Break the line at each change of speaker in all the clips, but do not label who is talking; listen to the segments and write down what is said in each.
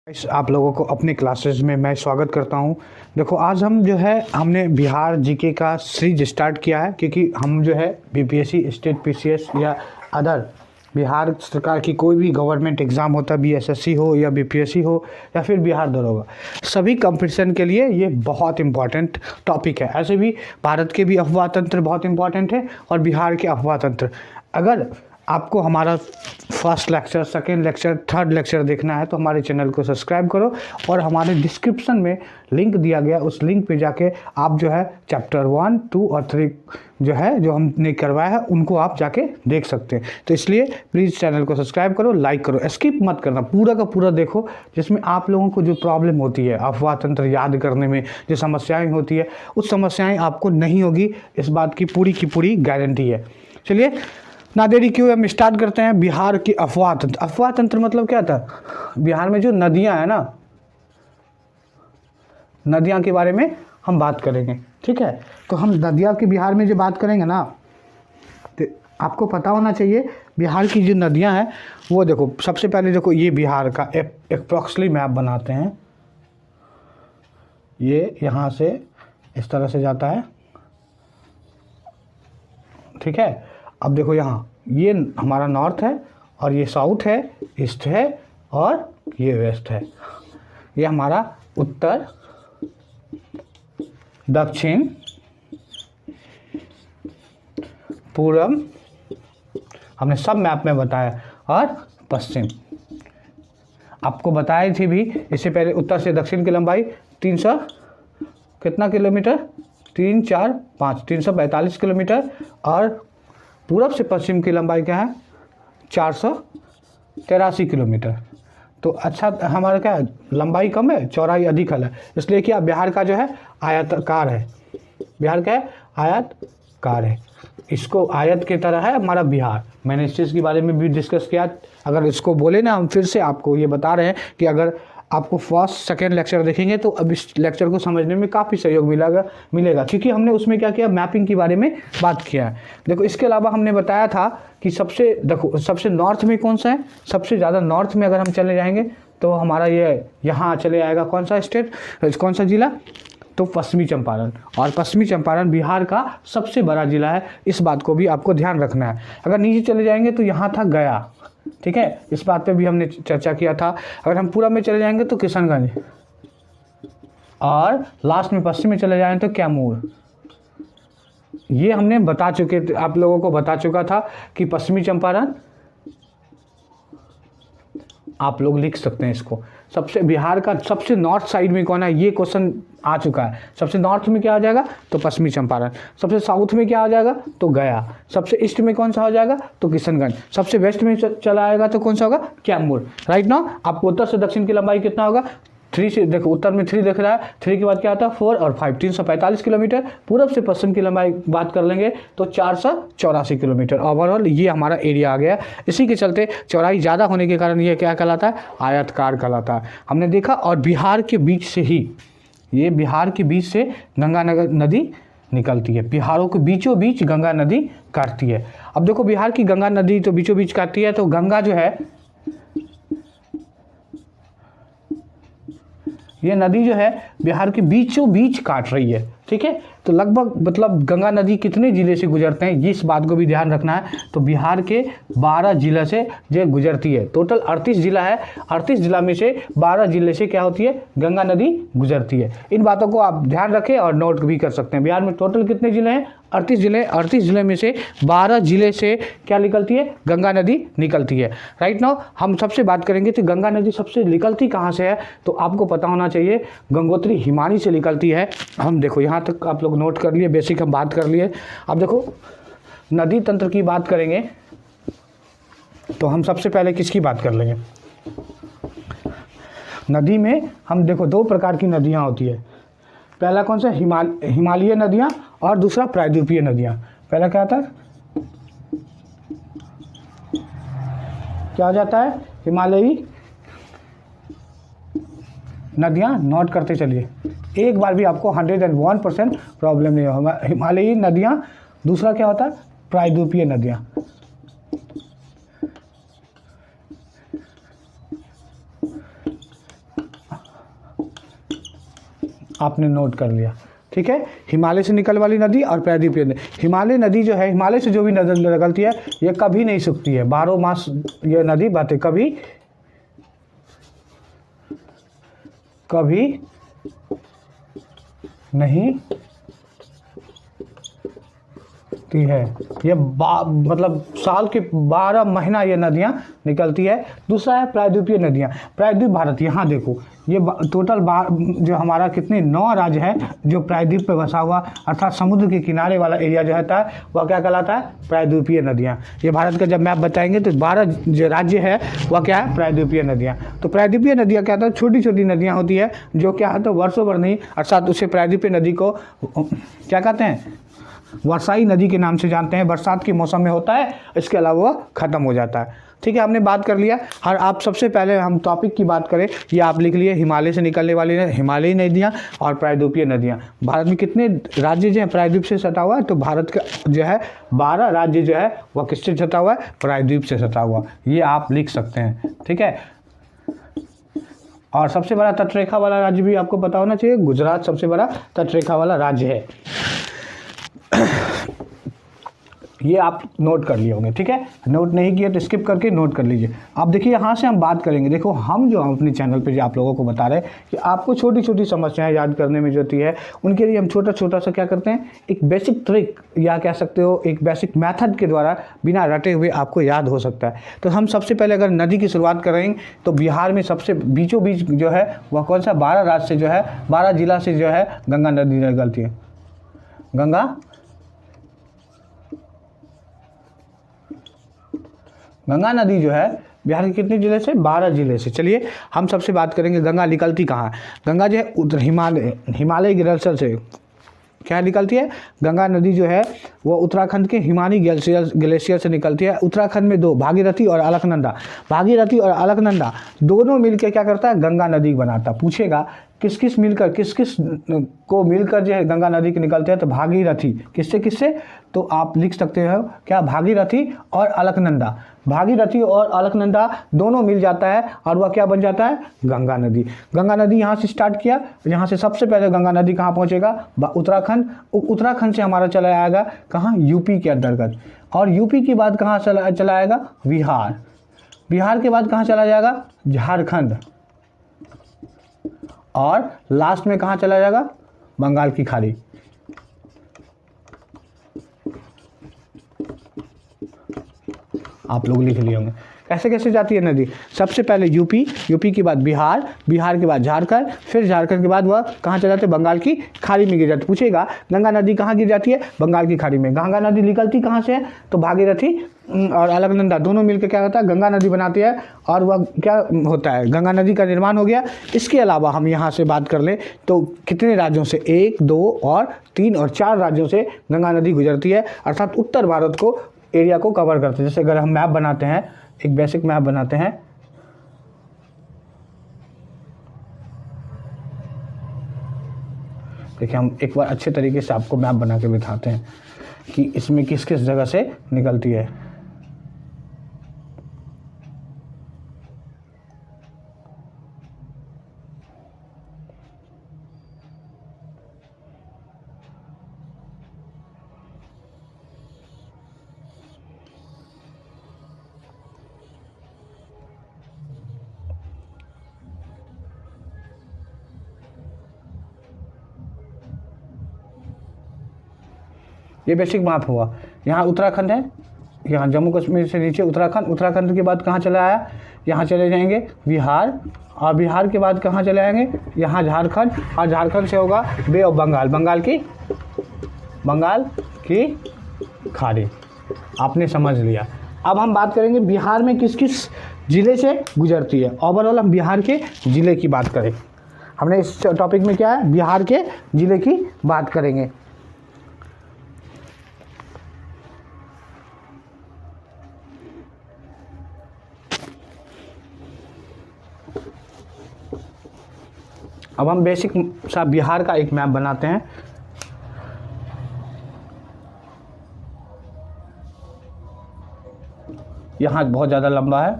आप लोगों को अपने क्लासेस में मैं स्वागत करता हूं। देखो आज हम जो है हमने बिहार जीके का सीरीज स्टार्ट किया है, क्योंकि हम जो है बीपीएससी, स्टेट पीसीएस या अदर बिहार सरकार की कोई भी गवर्नमेंट एग्ज़ाम होता है, बीएसएससी हो या बीपीएससी हो या फिर बिहार दरोगा, सभी कंपटीशन के लिए ये बहुत इंपॉर्टेंट टॉपिक है। ऐसे भी भारत के भी अफवाह तंत्र बहुत इंपॉर्टेंट है और बिहार के अफवाह तंत्र। अगर आपको हमारा first lecture, second lecture, third lecture देखना है तो हमारे चैनल को सब्सक्राइब करो और हमारे डिस्क्रिप्शन में लिंक दिया गया, उस लिंक पे जाके आप जो है चैप्टर 1, 2 और 3 जो है जो हमने करवाया है उनको आप जाके देख सकते हैं। तो इसलिए प्लीज़ चैनल को सब्सक्राइब करो, लाइक करो, स्किप मत करना, पूरा का पूरा देखो। जिसमें आप लोगों को जो प्रॉब्लम होती है अफवाह तंत्र याद करने में, जो समस्याएँ होती है, उस समस्याएँ आपको नहीं होगी, इस बात की पूरी गारंटी है। चलिए ना देरी क्यों, हम स्टार्ट करते हैं। बिहार की अफवाह तंत्र। अफवाह तंत्र मतलब क्या था? बिहार में जो नदियां हैं ना, नदियां के बारे में हम बात करेंगे, ठीक है। तो हम नदियां की बिहार में जो बात करेंगे ना, तो आपको पता होना चाहिए बिहार की जो नदियां हैं वो देखो। सबसे पहले देखो, ये बिहार का अप्रॉक्सली मैप बनाते हैं। ये यहाँ से इस तरह से जाता है, ठीक है। अब देखो यहाँ ये हमारा नॉर्थ है और ये साउथ है, ईस्ट है और ये वेस्ट है। ये हमारा उत्तर, दक्षिण, पूर्व, हमने सब मैप में बताया, और पश्चिम आपको बताई थी भी इससे पहले। उत्तर से दक्षिण की लंबाई 300 कितना किलोमीटर, 3, 4, 5, 345 किलोमीटर, और पूरब से पश्चिम की लंबाई क्या है, 483 किलोमीटर। तो अच्छा, हमारा क्या है, लंबाई कम है, चौड़ाई अधिक है, इसलिए क्या बिहार का जो है आयताकार है। बिहार क्या है, आयताकार है। इसको आयत की तरह है हमारा बिहार। मैंने इस चीज़ के बारे में भी डिस्कस किया। अगर इसको बोले ना, हम फिर से आपको ये बता रहे हैं कि अगर आपको फर्स्ट सेकेंड लेक्चर देखेंगे तो अब इस लेक्चर को समझने में काफ़ी सहयोग मिलेगा, क्योंकि हमने उसमें क्या किया, मैपिंग के बारे में बात किया है। देखो इसके अलावा हमने बताया था कि सबसे नॉर्थ में कौन सा है, सबसे ज़्यादा नॉर्थ में अगर हम चले जाएंगे तो हमारा ये यहाँ चले आएगा, कौन सा स्टेट, कौन सा जिला, तो पश्चिमी चंपारण। और पश्चिमी चंपारण बिहार का सबसे बड़ा जिला है, इस बात को भी आपको ध्यान रखना है। अगर नीचे चले जाएंगे तो यहाँ था गया, ठीक है, इस बात पे भी हमने चर्चा किया था। अगर हम पूरा में चले जाएंगे तो किशनगंज, और लास्ट में पश्चिम में चले जाएंगे तो कैमूर। ये हमने आप लोगों को बता चुका था कि पश्चिमी चंपारण, आप लोग लिख सकते हैं इसको। सबसे बिहार का सबसे नॉर्थ साइड में कौन है, ये क्वेश्चन आ चुका है। सबसे नॉर्थ में क्या आ जाएगा, तो पश्चिमी चंपारण। सबसे साउथ में क्या आ जाएगा, तो गया। सबसे ईस्ट में कौन सा हो जाएगा, तो किशनगंज। सबसे वेस्ट में चला आएगा तो कौन सा होगा, कैमूर। राइट नाउ आपको उत्तर से दक्षिण की लंबाई कितना होगा, 3 से देखो, उत्तर में 3 दिख रहा है, 3 के बाद क्या आता है, 4 और 5, 345 किलोमीटर। पूरब से पश्चिम की लंबाई बात कर लेंगे तो 484 किलोमीटर ओवरऑल ये हमारा एरिया आ गया। इसी के चलते चौड़ाई ज़्यादा होने के कारण ये क्या कहलाता है, आयताकार कहलाता है, हमने देखा। और बिहार के बीच से ही, ये बिहार के बीच से गंगा नदी निकलती है। बिहारों के बीचों बीच गंगा नदी काटती है। अब देखो बिहार की गंगा नदी तो बीचों बीच काटती है, तो गंगा जो है, ये नदी जो है बिहार के बीचों बीच काट रही है, ठीक है। तो लगभग मतलब गंगा नदी कितने ज़िले से गुजरते हैं, इस बात को भी ध्यान रखना है। तो बिहार के 12 जिला से जो गुजरती है, टोटल 38 जिला है, 38 जिला में से 12 जिले से क्या होती है, गंगा नदी गुजरती है। इन बातों को आप ध्यान रखें और नोट भी कर सकते हैं। बिहार में टोटल कितने जिले हैं, 38 जिले। 38 जिले में से 12 जिले से क्या निकलती है, गंगा नदी निकलती है। राइट नाउ हम सबसे बात करेंगे तो गंगा नदी सबसे निकलती कहाँ से है, तो आपको पता होना चाहिए गंगोत्री हिमानी से निकलती है। हम देखो यहाँ तक आप लोग नोट कर लिए, बेसिक हम बात कर लिए। अब देखो नदी तंत्र की बात करेंगे तो हम सबसे पहले किसकी बात कर लेंगे, नदी में हम देखो 2 प्रकार की नदियाँ होती है। पहला कौन सा, हिमालयी नदियाँ, और दूसरा प्रायद्वीपीय नदियाँ। पहला क्या आता है, क्या हो जाता है, हिमालयी नदियाँ। नोट करते चलिए, एक बार भी आपको 101% प्रॉब्लम नहीं होगा। हिमालयी नदियाँ, दूसरा क्या होता है, प्रायद्वीपीय नदियाँ। आपने नोट कर लिया। ठीक है, हिमालय से निकल वाली नदी और प्रायद्वीपीय नदी। हिमालय नदी जो है, हिमालय से जो भी नदी निकलती है ये कभी नहीं सूखती है, 12 मास ये नदी बहती, कभी नहीं है। ये मतलब साल के 12 महीना ये नदियाँ निकलती है। दूसरा है प्रायद्वीपीय नदियाँ। प्रायद्वीप भारत, यहाँ देखो ये टोटल जो हमारा कितने 9 राज्य है जो प्रायद्वीप पे बसा हुआ, अर्थात समुद्र के किनारे वाला एरिया जो होता है वह क्या कहलाता है, प्रायद्वीपीय नदियाँ। ये भारत का जब मैप बताएंगे तो 12 जो राज्य है वह क्या है, प्रायद्वीपीय नदियाँ। तो प्रायद्वीपीय नदियाँ क्या होता है, छोटी छोटी नदियाँ होती है जो क्या है तो वर्षों भर नहीं, अर्थात उसे प्रायद्वीपीय नदी को क्या कहते हैं, वर्षाई नदी के नाम से जानते हैं। बरसात के मौसम में होता है, इसके अलावा वह खत्म हो जाता है। ठीक है, हमने बात कर लिया। और आप सबसे पहले हम टॉपिक की बात करें, ये आप लिख लिए, हिमालय से निकलने वाली हिमालयी नदियाँ और प्रायद्वीपीय नदियाँ। भारत में कितने राज्य जो है प्रायद्वीप से सटा हुआ है, तो भारत का जो है 12 राज्य जो है वह किससे सटा हुआ है, प्रायद्वीप से सटा हुआ। ये आप लिख सकते हैं। ठीक है, और सबसे बड़ा तटरेखा वाला राज्य भी आपको पता होना चाहिए, गुजरात सबसे बड़ा तटरेखा वाला राज्य है। ये आप नोट कर लिए होंगे। ठीक है, नोट नहीं किए तो स्किप करके नोट कर लीजिए। अब देखिए यहाँ से हम बात करेंगे। देखो हम जो हम अपने चैनल पे जो आप लोगों को बता रहे हैं कि आपको छोटी छोटी समस्याएं याद करने में जो होती है, उनके लिए हम छोटा छोटा सा क्या करते हैं, एक बेसिक ट्रिक या कह सकते हो एक बेसिक मेथड के द्वारा बिना रटे हुए आपको याद हो सकता है। तो हम सबसे पहले अगर नदी की शुरुआत करेंगे तो बिहार में सबसे बीचों बीच जो है वह कौन सा, 12 राज्य से जो है, 12 जिला से जो है गंगा नदी निकलती है। गंगा नदी जो है बिहार के कितने जिले से, 12 जिले से। चलिए हम सबसे बात करेंगे गंगा निकलती कहाँ है। गंगा जो है हिमालय ग्लेशियर से क्या निकलती है, गंगा नदी जो है वो उत्तराखंड के हिमानी ग्लेशियर से निकलती है। उत्तराखंड में 2, भागीरथी और अलकनंदा। भागीरथी और अलकनंदा दोनों मिलकर क्या करता है, गंगा नदी बनाता। पूछेगा किस किस को मिलकर जो है गंगा नदी के निकलते हैं, तो भागीरथी किससे तो आप लिख सकते हो क्या, भागीरथी और अलकनंदा। भागीरथी और अलकनंदा दोनों मिल जाता है और वह क्या बन जाता है, गंगा नदी। गंगा नदी यहाँ से स्टार्ट किया, यहाँ से सबसे पहले गंगा नदी कहाँ पहुँचेगा, उत्तराखंड से हमारा चला आएगा कहाँ, यूपी के अंतर्गत। और यूपी के बाद कहाँ चला आएगा, बिहार के बाद कहाँ चला जाएगा, झारखंड। और लास्ट में कहाँ चला जाएगा, बंगाल की खाड़ी। आप लोग लिख लिए होंगे कैसे कैसे जाती है नदी। सबसे पहले यूपी के बाद बिहार के बाद झारखंड, फिर झारखंड के बाद वह कहाँ चले जाते हैं, बंगाल की खाड़ी में गिर जाती है। पूछेगा गंगा नदी कहाँ गिर जाती है, बंगाल की खाड़ी में। गंगा नदी निकलती कहाँ से है, तो भागीरथी और अलकनंदा दोनों मिलकर क्या होता है, गंगा नदी बनाती है। और वह क्या होता है, गंगा नदी का निर्माण हो गया। इसके अलावा हम यहाँ से बात कर लें तो कितने राज्यों से, 1, 2 और 3 और 4 राज्यों से गंगा नदी गुजरती है, अर्थात उत्तर भारत को एरिया को कवर करते हैं। जैसे अगर हम मैप बनाते हैं, एक बेसिक मैप बनाते हैं, देखिए हम एक बार अच्छे तरीके से आपको मैप बना के दिखाते हैं कि इसमें किस किस जगह से निकलती है। ये बेसिक मैप हुआ। यहाँ उत्तराखंड है, यहाँ जम्मू कश्मीर से नीचे उत्तराखंड के बाद कहाँ चला आया, यहाँ चले जाएंगे बिहार, और बिहार के बाद कहाँ चले आएंगे, यहाँ झारखंड, और झारखंड से होगा बे ऑफ बंगाल, बंगाल की खाड़ी। आपने समझ लिया। अब हम बात करेंगे बिहार में किस किस ज़िले से गुजरती है। ओवरऑल हम बिहार के ज़िले की बात करें, हमने इस टॉपिक में क्या है, बिहार के ज़िले की बात करेंगे। अब हम बेसिक सा बिहार का एक मैप बनाते हैं। यहाँ बहुत ज़्यादा लंबा है,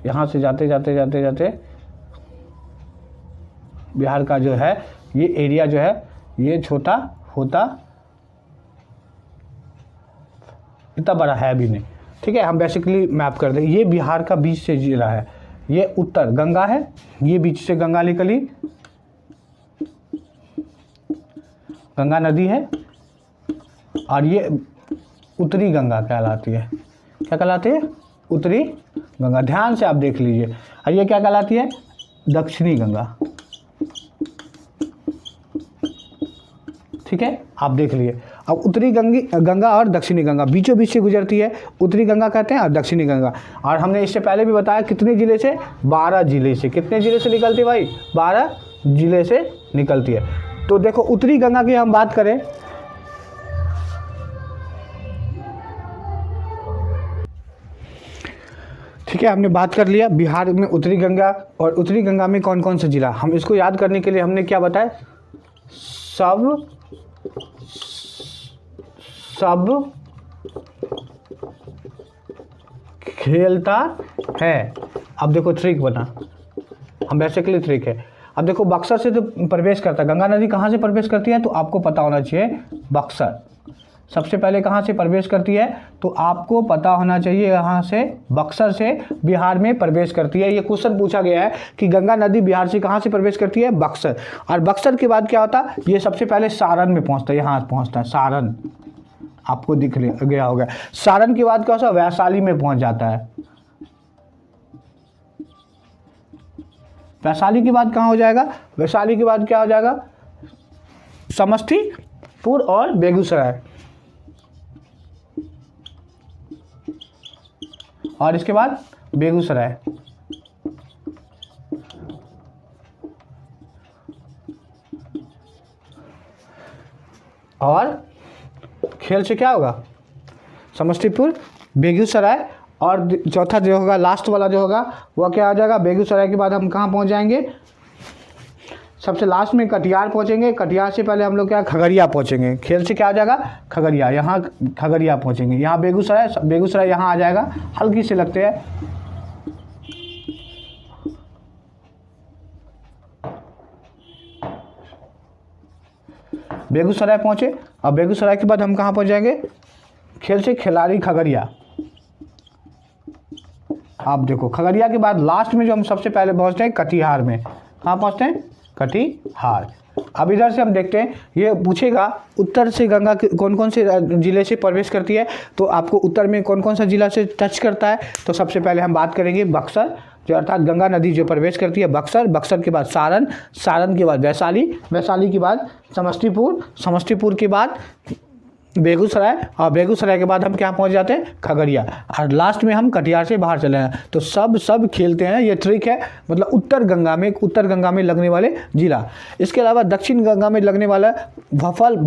यहाँ से जाते जाते बिहार का जो है ये एरिया जो है ये छोटा होता, इतना बड़ा है भी नहीं। ठीक है, हम बेसिकली मैप कर दें। ये बिहार का बीच से जिला है, ये उत्तर गंगा है, ये बीच से गंगा निकली, गंगा नदी है, और ये उत्तरी गंगा कहलाती है। क्या कहलाती है? उत्तरी गंगा। ध्यान से आप देख लीजिए। और ये क्या कहलाती है? दक्षिणी गंगा। ठीक है, आप देख लीजिए। अब उत्तरी गंगा और दक्षिणी गंगा बीचों बीच से गुजरती है, उत्तरी गंगा कहते हैं और दक्षिणी गंगा। और हमने इससे पहले भी बताया कितने जिले से? 12 जिले से। कितने जिले से निकलती है भाई? 12 जिले से निकलती है। तो देखो उत्तरी गंगा की हम बात करें, ठीक है, हमने बात कर लिया बिहार में उत्तरी गंगा, और उत्तरी गंगा में कौन कौन सा जिला। हम इसको याद करने के लिए हमने क्या बताया? सब खेलता है। अब देखो ट्रिक बना, हम बेसिकली ट्रिक है। अब देखो बक्सर से तो प्रवेश करता है, गंगा नदी कहाँ से प्रवेश करती है? तो आपको पता होना चाहिए बक्सर सबसे पहले कहाँ से प्रवेश करती है, तो आपको पता होना चाहिए यहाँ से बक्सर से बिहार में प्रवेश करती है। ये क्वेश्चन पूछा गया है कि गंगा नदी बिहार से कहाँ से प्रवेश करती है? बक्सर। और बक्सर के बाद क्या होता है? ये सबसे पहले सारण में पहुँचता है, यहाँ पहुँचता है सारण, आपको दिख गया होगा। सारण के बाद क्या होता है? वैशाली में पहुँच जाता है। वैशाली के बाद कहाँ हो जाएगा? वैशाली के बाद क्या हो जाएगा? समस्तीपुर और बेगूसराय, और इसके बाद बेगूसराय। और खेल से क्या होगा? समस्तीपुर, बेगूसराय, और चौथा जो होगा लास्ट वाला जो होगा वह क्या आ जाएगा? बेगूसराय के बाद हम कहाँ पहुँच जाएंगे? सबसे लास्ट में कटिहार पहुँचेंगे। कटिहार से पहले हम लोग क्या? खगड़िया पहुँचेंगे। खेल से क्या आ जाएगा? खगड़िया। यहाँ खगड़िया पहुँचेंगे, यहाँ बेगूसराय यहाँ आ जाएगा, हल्की से लगते हैं। बेगूसराय पहुँचे, और बेगूसराय के बाद हम कहाँ पहुँच जाएंगे? खेल से खिलाड़ी खगड़िया। आप देखो खगड़िया के बाद लास्ट में जो हम सबसे पहले पहुँचते हैं कटिहार में। कहाँ पहुँचते हैं? कटिहार। अब इधर से हम देखते हैं, ये पूछेगा उत्तर से गंगा कौन कौन से जिले से प्रवेश करती है, तो आपको उत्तर में कौन कौन सा जिला से टच करता है, तो सबसे पहले हम बात करेंगे बक्सर, जो अर्थात गंगा नदी जो प्रवेश करती है बक्सर। बक्सर के बाद सारण, सारण के बाद वैशाली, वैशाली के बाद समस्तीपुर, समस्तीपुर के बाद बेगूसराय, और बेगूसराय के बाद हम क्या पहुंच जाते हैं? खगड़िया, और लास्ट में हम कटिहार से बाहर चले हैं। तो सब खेलते हैं, ये ट्रिक है। मतलब उत्तर गंगा में लगने वाले जिला। इसके अलावा दक्षिण गंगा में लगने वाला भफल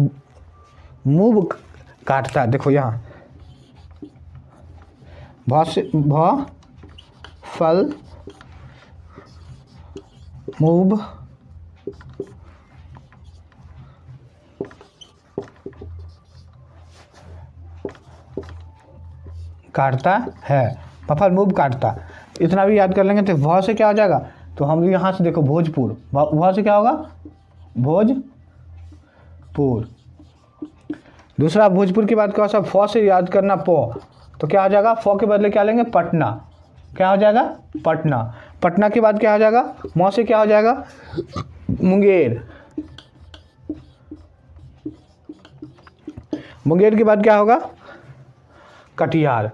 मूव काटता है। देखो यहाँ भफल मूव काटता है, भफल मूव काटता। इतना भी याद कर लेंगे तो वह से क्या हो जाएगा? तो हम यहाँ से देखो भोजपुर, वह से क्या होगा? भोजपुर। दूसरा भोजपुर की बात करो, सब फ से याद करना प, तो क्या हो जाएगा? फ के बदले क्या लेंगे? पटना। क्या हो जाएगा? पटना। पटना के बाद क्या हो जाएगा? म से क्या हो जाएगा? मुंगेर। मुंगेर के बाद क्या होगा? कटिहार।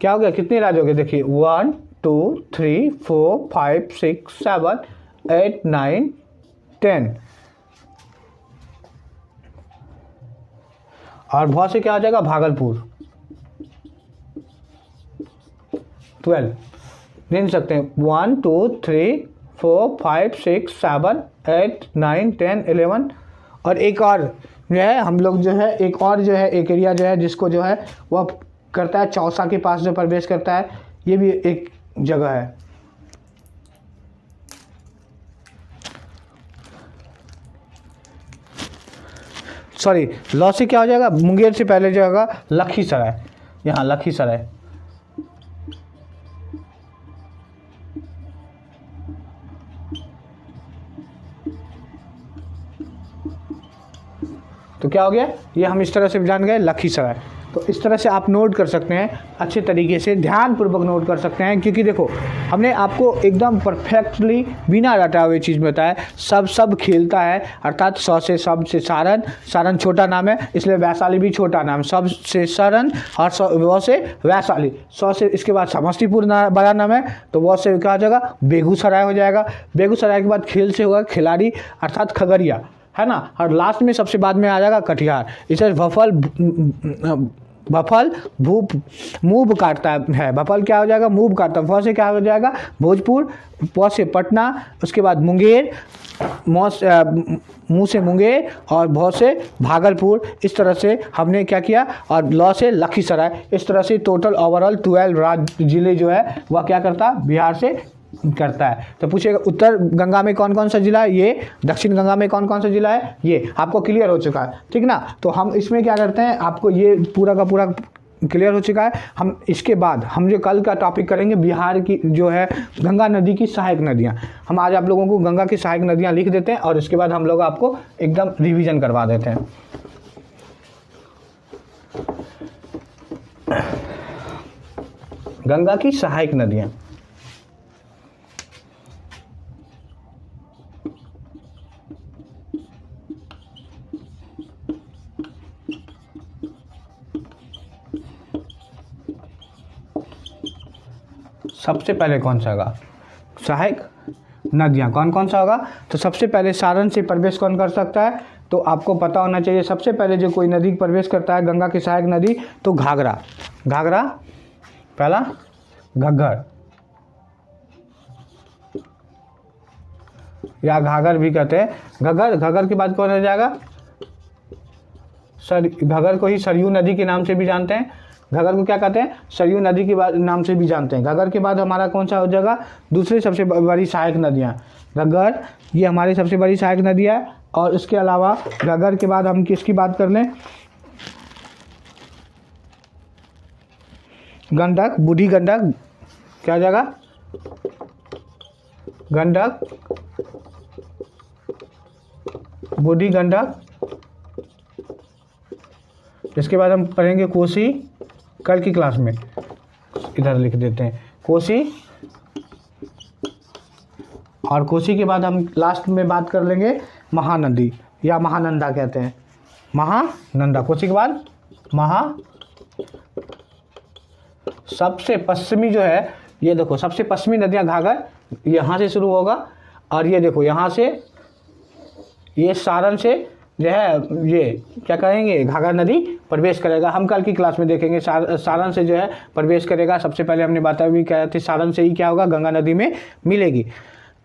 क्या हो गया? कितने राज्य हो गए? देखिए 1 2 3 4 5 6 7 8 9 10, और भौ से क्या हो जाएगा? भागलपुर। 12 गिन सकते हैं, 1 2 3 4 5 6 7 8 9 10 11। और एक और जो है हम लोग जो है एक और जो है एक एरिया जो है जिसको जो है वह करता है चौसा के पास जो प्रवेश करता है, ये भी एक जगह है। सॉरी, लौ से क्या हो जाएगा? मुंगेर से पहले जो होगा लखीसराय, यहाँ लखीसराय। तो क्या हो गया, ये हम इस तरह से जान गए लखीसराय। तो इस तरह से आप नोट कर सकते हैं, अच्छे तरीके से ध्यानपूर्वक नोट कर सकते हैं, क्योंकि देखो हमने आपको एकदम परफेक्टली बिना रटा हुए चीज़ बताया। सब खेलता है, अर्थात सौ से सब से सारन, सारन छोटा नाम है इसलिए वैशाली भी छोटा नाम, सब से सरन और वो से वैशाली, सौ से इसके बाद समस्तीपुर बड़ा नाम है तो वो से क्या हो जाएगा, बेगूसराय हो जाएगा। बेगूसराय के बाद खेल से होगा खिलाड़ी अर्थात खगड़िया, है ना। और लास्ट में सबसे बाद में आ जाएगा कटिहार। इसे भफल भूप मूव काटता है, भफल क्या हो जाएगा, मूव काटता है। भ से क्या हो जाएगा, भोजपुर, प से पटना, उसके बाद मुंगेर, मुँह से मुंगेर और भ से भागलपुर। इस तरह से हमने क्या किया, और ल से लखीसराय। इस तरह से टोटल ओवरऑल 12 राज्य जिले जो है वह क्या करता है, बिहार से करता है। तो पूछेगा उत्तर गंगा में कौन कौन सा जिला है, ये। दक्षिण गंगा में कौन कौन सा जिला है, ये। आपको क्लियर हो चुका है, ठीक ना। तो हम इसमें क्या करते हैं, आपको ये पूरा का पूरा क्लियर हो चुका है। हम इसके बाद हम जो कल का टॉपिक करेंगे बिहार की जो है गंगा नदी की सहायक नदियाँ। हम आज आप लोगों को गंगा की सहायक नदियाँ लिख देते हैं और इसके बाद हम लोग आपको एकदम रिविजन करवा देते हैं। गंगा की सहायक नदियाँ, सबसे पहले कौन सा होगा, सहायक नदियाँ कौन कौन सा होगा। तो सबसे पहले सारण से प्रवेश कौन कर सकता है, तो आपको पता होना चाहिए। सबसे पहले जो कोई नदी प्रवेश करता है गंगा की सहायक नदी, तो घाघरा, घाघरा पहला, घग्गर या घाघर भी कहते हैं। घग्गर, घग्गर के बाद कौन रह जाएगा, घग्गर को ही सरयू नदी के नाम से भी जानते हैं। घग्गर को क्या कहते हैं, सरयू नदी के बाद नाम से भी जानते हैं। घग्गर के बाद हमारा कौन सा हो जाएगा, दूसरी सबसे बड़ी सहायक नदियाँ। घग्गर ये हमारी सबसे बड़ी सहायक नदी है। और इसके अलावा घग्गर के बाद हम किसकी बात कर लें, गंडक, बूढ़ी गंडक, क्या हो जाएगा, गंडक, बूढ़ी गंडक। इसके बाद हम पढ़ेंगे कोसी, कल की क्लास में इधर लिख देते हैं कोसी। और कोसी के बाद हम लास्ट में बात कर लेंगे महानदी या महानंदा कहते हैं, महानंदा। कोसी के बाद सबसे पश्चिमी जो है, ये देखो सबसे पश्चिमी नदियाँ घाघर यहाँ से शुरू होगा, और ये देखो यहाँ से, ये सारण से जो है ये क्या कहेंगे, घाघर नदी प्रवेश करेगा। हम कल की क्लास में देखेंगे सारण से जो है प्रवेश करेगा। सबसे पहले हमने बात भी क्या थी, सारण से ही क्या होगा, गंगा नदी में मिलेगी।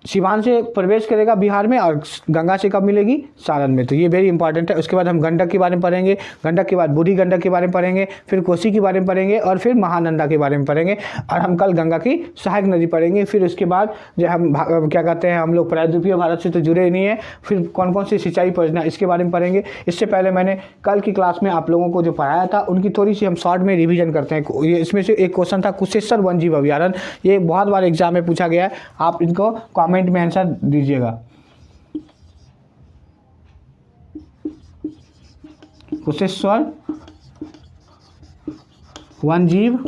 सिवान से प्रवेश करेगा बिहार में, और गंगा से कब मिलेगी, सारण में। तो ये वेरी इंपॉर्टेंट है। उसके बाद हम गंडक के बारे में पढ़ेंगे, गंडक के बाद बूढ़ी गंडक के बारे में पढ़ेंगे, फिर कोसी के बारे में पढ़ेंगे, और फिर महानंदा के बारे में पढ़ेंगे। और हम कल गंगा की सहायक नदी पढ़ेंगे। फिर उसके बाद जो हम क्या कहते हैं, हम लोग प्रायद्वीपीय भारत से तो जुड़े नहीं है, फिर कौन कौन सी सिंचाई परियोजना इसके बारे में पढ़ेंगे। इससे पहले मैंने कल की क्लास में आप लोगों को जो पढ़ाया था उनकी थोड़ी सी हम शॉर्ट में रिविजन करते हैं। ये इसमें से एक क्वेश्चन था कुशेश्वर वन्यजीव अभयारण्य, ये बहुत बार एग्जाम में पूछा गया है। आप इनको कॉमेंट में आंसर दीजिएगा। कुशेश्वर वन्यजीव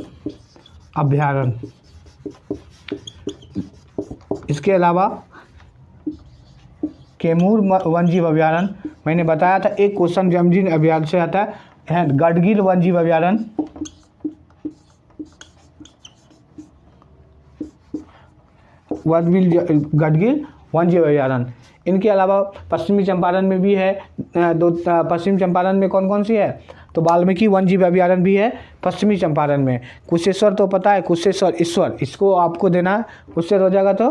अभयारण्य। इसके अलावा कैमूर वन्यजीव अभयारण्य मैंने बताया था, एक क्वेश्चन जमजीन अभयारण्य से आता है। गडगिल वन्यजीव अभयारण्य, गडगिल वन्यजीव अभयारण्य। इनके अलावा पश्चिमी चंपारण में भी है दो। पश्चिमी चंपारण में कौन कौन सी है, तो वाल्मीकि वन्यजीव अभयारण्य भी है पश्चिमी चंपारण में। कुशेश्वर तो पता है, कुशेश्वर ईश्वर, इसको आपको देना है। कुशेश्वर हो जाएगा तो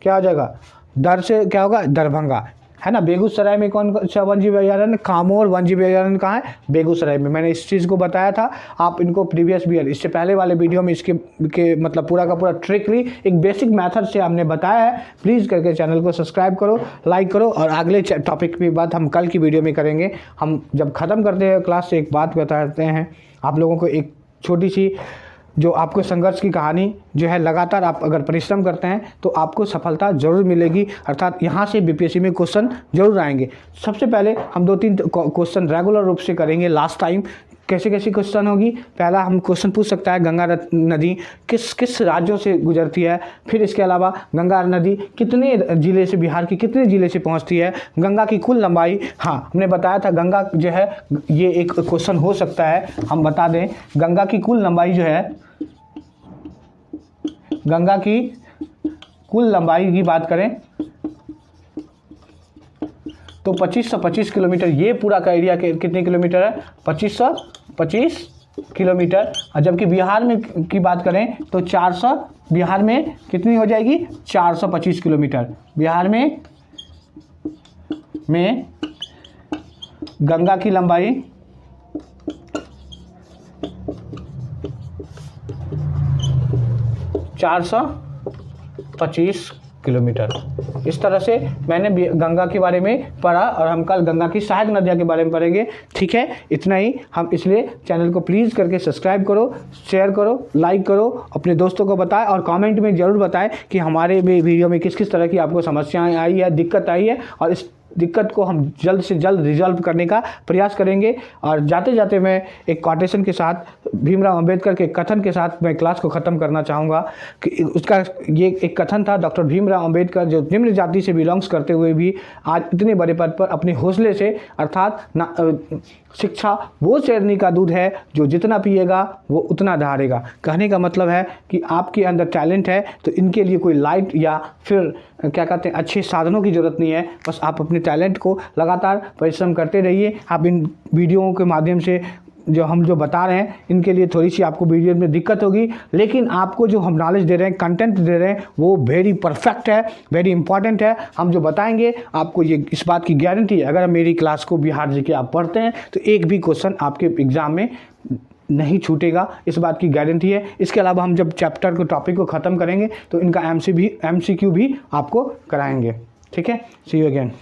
क्या हो जाएगा, दर से क्या होगा, दरभंगा, है ना। बेगूसराय में कौन सा वन्यजीव अभयारण्य, कामोर वन्यजीव अभयारण्य कहाँ है, बेगूसराय में। मैंने इस चीज़ को बताया था। आप इनको प्रीवियस ईयर, इससे पहले वाले वीडियो में इसके मतलब पूरा का पूरा ट्रिकली एक बेसिक मेथड से हमने बताया है। प्लीज़ करके चैनल को सब्सक्राइब करो, लाइक करो। और अगले टॉपिक की बात हम कल की वीडियो में करेंगे। हम जब ख़त्म करते हैं क्लास से एक बात बताते हैं आप लोगों को, एक छोटी सी जो आपको संघर्ष की कहानी जो है, लगातार आप अगर परिश्रम करते हैं तो आपको सफलता ज़रूर मिलेगी, अर्थात यहाँ से बीपीएससी में क्वेश्चन जरूर आएंगे। सबसे पहले हम 2-3 क्वेश्चन रेगुलर रूप से करेंगे। लास्ट टाइम कैसे कैसे क्वेश्चन होगी, पहला हम क्वेश्चन पूछ सकता है गंगा नदी किस किस राज्यों से गुजरती है, फिर इसके अलावा गंगा नदी कितने ज़िले से, बिहार के कितने ज़िले से पहुंचती है, गंगा की कुल लंबाई, हाँ हमने बताया था गंगा जो है, ये एक क्वेश्चन हो सकता है। हम बता दें गंगा की कुल लंबाई जो है, गंगा की कुल लंबाई की बात करें तो 2525 किलोमीटर, ये पूरा का एरिया कितने किलोमीटर है, 2525 किलोमीटर। और जबकि बिहार में की बात करें तो 400, बिहार में कितनी हो जाएगी, 425 किलोमीटर। बिहार में गंगा की लंबाई 425 किलोमीटर। इस तरह से मैंने गंगा के बारे में पढ़ा और हम कल गंगा की सहायक नदियों के बारे में पढ़ेंगे। ठीक है, इतना ही। हम इसलिए चैनल को प्लीज़ करके सब्सक्राइब करो, शेयर करो, लाइक करो, अपने दोस्तों को बताएं और कमेंट में ज़रूर बताएं कि हमारे वीडियो में किस किस तरह की आपको समस्याएं आई है, दिक्कत आई है, और इस दिक्कत को हम जल्द से जल्द रिजॉल्व करने का प्रयास करेंगे। और जाते जाते मैं एक कोटेशन के साथ, भीमराव अंबेडकर के कथन के साथ मैं क्लास को ख़त्म करना चाहूँगा कि उसका ये एक कथन था, डॉक्टर भीमराव अंबेडकर जो निम्न जाति से बिलोंग्स करते हुए भी आज इतने बड़े पद पर अपने हौसले से, अर्थात शिक्षा वो शेरनी का दूध है जो जितना पिएगा वो उतना धारेगा। कहने का मतलब है कि आपके अंदर टैलेंट है तो इनके लिए कोई लाइट या फिर क्या कहते हैं अच्छे साधनों की ज़रूरत नहीं है। बस आप अपने टैलेंट को लगातार परिश्रम करते रहिए। आप इन वीडियोओं के माध्यम से जो बता रहे हैं, इनके लिए थोड़ी सी आपको वीडियो में दिक्कत होगी, लेकिन आपको जो हम नॉलेज दे रहे हैं, कंटेंट दे रहे हैं, वो वेरी परफेक्ट है, वेरी इंपॉर्टेंट है। हम जो बताएंगे आपको ये इस बात की गारंटी है, अगर मेरी क्लास को बिहार जी के आप पढ़ते हैं तो एक भी क्वेश्चन आपके एग्ज़ाम में नहीं छूटेगा, इस बात की गारंटी है। इसके अलावा हम जब चैप्टर को, टॉपिक को ख़त्म करेंगे तो इनका MCQ भी आपको कराएंगे। ठीक है, सी यू अगेन।